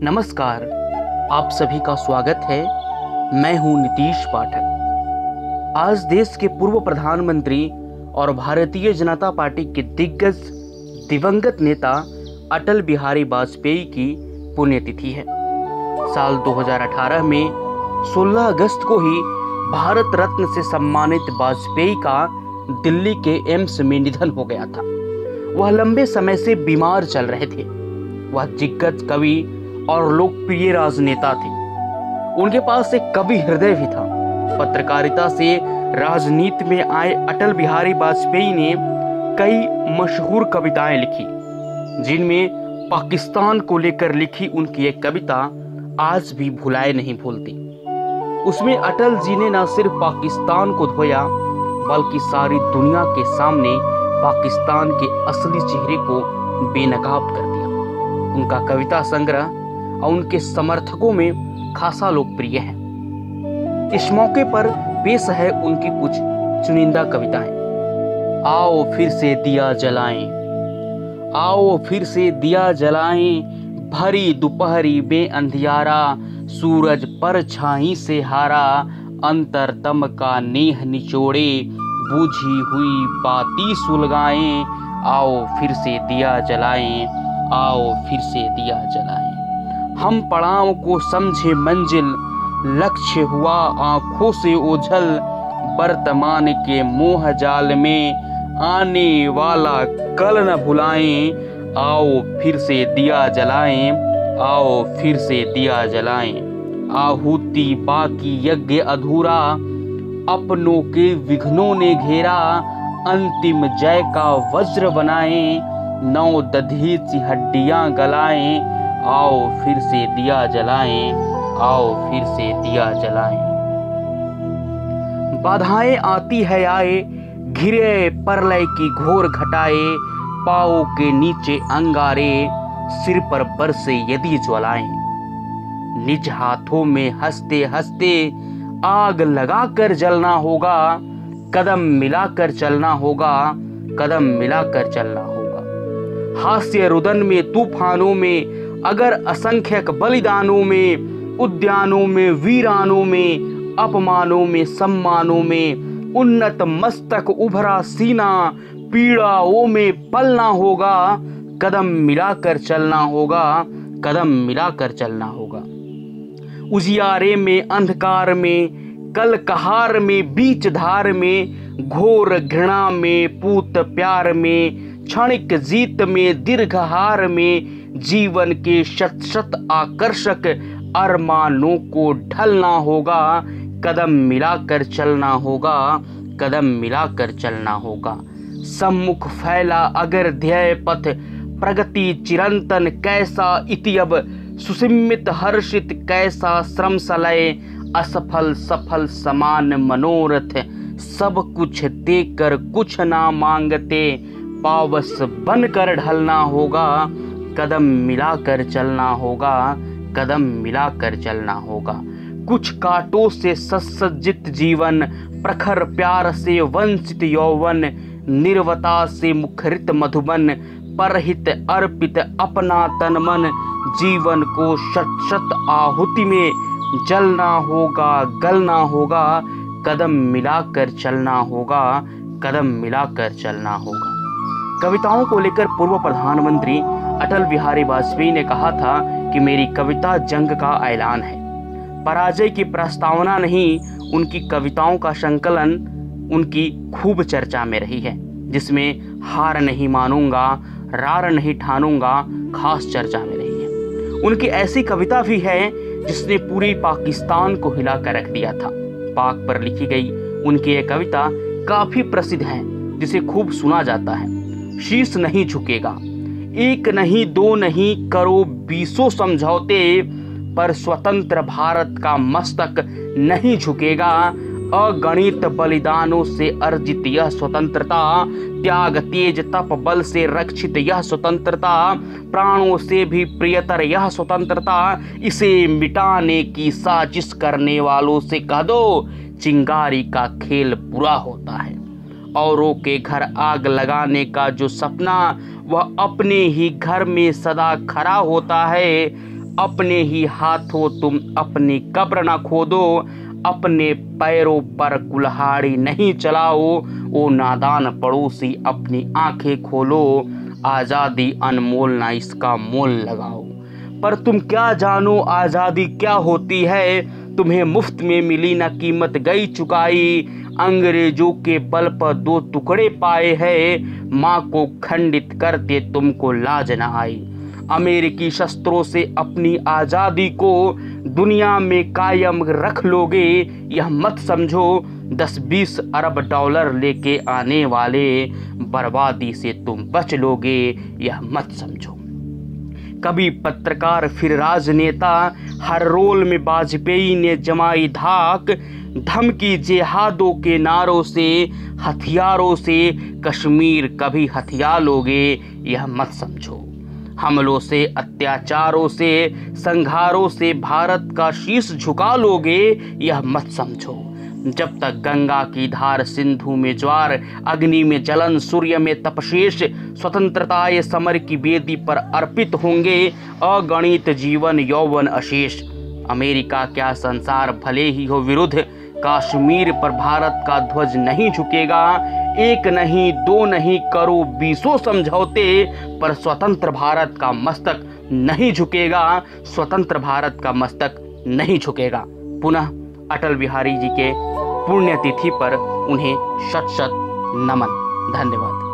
नमस्कार, आप सभी का स्वागत है। मैं हूं नीतीश पाठक। आज देश के पूर्व प्रधानमंत्री और भारतीय जनता पार्टी के दिग्गज दिवंगत नेता अटल बिहारी वाजपेयी की पुण्यतिथि है। साल 2018 में 16 अगस्त को ही भारत रत्न से सम्मानित वाजपेयी का दिल्ली के एम्स में निधन हो गया था। वह लंबे समय से बीमार चल रहे थे। वह दिग्गज कवि और लोकप्रिय राजनेता थे। उनके पास एक कवि हृदय भी था। पत्रकारिता से राजनीति में आए अटल बिहारी वाजपेयी ने कई मशहूर कविताएं लिखी, जिनमें पाकिस्तान को लेकर लिखी उनकी एक कविता आज भी भुलाए नहीं भूलती। उसमें अटल जी ने न सिर्फ पाकिस्तान को धोया, बल्कि सारी दुनिया के सामने पाकिस्तान के असली चेहरे को बेनकाब कर दिया। उनका कविता संग्रह और उनके समर्थकों में खासा लोकप्रिय है। इस मौके पर पेश है उनकी कुछ चुनिंदा कविताएं। आओ फिर से दिया जलाएं, आओ फिर से दिया जलाएं, भरी दोपहरी में अंधियारा, सूरज पर छाई से हारा, अंतरतम का नेह निचोड़े, बूझी हुई बाती सुलगाएं, आओ फिर से दिया जलाएं, आओ फिर से दिया जलाएं। हम पड़ाव को समझे मंजिल, लक्ष्य हुआ आंखों से ओझल, वर्तमान के मोह जाल में आने वाला कल न भुलाएं, आओ फिर से दिया जलाएं, आओ फिर से दिया जलाएं। आहुति बाकी यज्ञ अधूरा, अपनों के विघ्नों ने घेरा, अंतिम जय का वज्र बनाएं, नौ दधीची हड्डियां गलाएं, आओ फिर से दिया जलाएं, आओ फिर से दिया जलाएं। बाधाएं आती है आए, घिरे परलय की घोर घटाए, पाँव के नीचे अंगारे, सिर पर बरसे यदि ज्वालाएं। निज हाथों में हंसते हंसते आग लगाकर जलना होगा, कदम मिलाकर चलना होगा, कदम मिलाकर चलना होगा। हास्य रुदन में तूफानों में, अगर असंख्यक बलिदानों में, उद्यानों में वीरानों में, अपमानों में सम्मानों में, उन्नत मस्तक उभरा सीना, पीड़ाओं में पलना होगा, कदम मिलाकर चलना होगा, कदम मिलाकर चलना होगा। उजियारे में अंधकार में, कल कहार में बीच धार में, घोर घृणा में पूत प्यार में, क्षणिक जीत में दीर्घ हार में, जीवन के शत शत आकर्षक अरमानों को ढलना होगा, कदम मिलाकर चलना होगा, कदम मिलाकर चलना होगा। सम्मुख फैला अगर ध्येय पथ, प्रगति चिरंतन कैसा इति अब, सुसिमित हर्षित कैसा श्रम सलय, असफल सफल समान मनोरथ, सब कुछ देकर कुछ ना मांगते, पावस बनकर ढलना होगा, कदम मिलाकर चलना होगा, कदम मिलाकर चलना होगा। कुछ कांटों से सज्जित जीवन, प्रखर प्यार से वंचित यौवन, निर्वता से मुखरित मधुबन, परहित अर्पित अपना तन मन, जीवन को शत शत आहुति में जलना होगा, गलना होगा, कदम मिलाकर चलना होगा, कदम मिलाकर चलना होगा। कविताओं को लेकर पूर्व प्रधानमंत्री अटल बिहारी वाजपेयी ने कहा था कि मेरी कविता जंग का ऐलान है। पराजय की प्रस्तावना नहीं, उनकी कविताओं का संकलन उनकी खूब चर्चा में रही है, जिसमें हार नहीं मानूंगा, रार नहीं ठानूंगा खास चर्चा में रही है। उनकी ऐसी कविता भी है जिसने पूरी पाकिस्तान को हिला कर रख दिया था। पाक पर लिखी गई उनकी ये कविता काफी प्रसिद्ध है, जिसे खूब सुना जाता है। शीश नहीं झुकेगा, एक नहीं दो नहीं करो बीसों समझौते, पर स्वतंत्र भारत का मस्तक नहीं झुकेगा। अगणित बलिदानों से अर्जित यह स्वतंत्रता, त्याग तेज तप बल से रक्षित यह स्वतंत्रता, प्राणों से भी प्रियतर यह स्वतंत्रता, इसे मिटाने की साजिश करने वालों से कह दो, चिंगारी का खेल बुरा होता है। औरों के घर आग लगाने का जो सपना, वह अपने ही घर में सदा खरा होता है। अपने ही हाथों तुम अपनी कब्र न खोदो, अपने पैरों पर कुल्हाड़ी नहीं चलाओ, ओ नादान पड़ोसी अपनी आंखें खोलो, आज़ादी अनमोल ना इसका मोल लगाओ। पर तुम क्या जानो आज़ादी क्या होती है, तुम्हें मुफ्त में मिली ना कीमत गई चुकाई, अंग्रेजों के बल पर 2 टुकड़े पाए हैं, माँ को खंडित करते तुमको लाज न आई। अमेरिकी शस्त्रों से अपनी आज़ादी को दुनिया में कायम रख लोगे, यह मत समझो 10-20 अरब डॉलर लेके आने वाले बर्बादी से तुम बच लोगे, यह मत समझो। कभी पत्रकार फिर राजनेता, हर रोल में वाजपेयी ने जमाई धाक, धमकी जिहादों के नारों से, हथियारों से कश्मीर कभी हथिया लोगे, यह मत समझो। हमलों से, अत्याचारों से, संघारों से भारत का शीश झुका लोगे, यह मत समझो। जब तक गंगा की धार, सिंधु में ज्वार, अग्नि में जलन, सूर्य में तपशेष, स्वतंत्रताए समर की वेदी पर अर्पित होंगे अगणित जीवन यौवन अशेष। अमेरिका क्या संसार भले ही हो विरुद्ध, कश्मीर पर भारत का ध्वज नहीं झुकेगा। 1 नहीं 2 नहीं करो 20 समझौते, पर स्वतंत्र भारत का मस्तक नहीं झुकेगा, स्वतंत्र भारत का मस्तक नहीं झुकेगा। पुनः अटल बिहारी जी के पुण्यतिथि पर उन्हें शत शत नमन। धन्यवाद।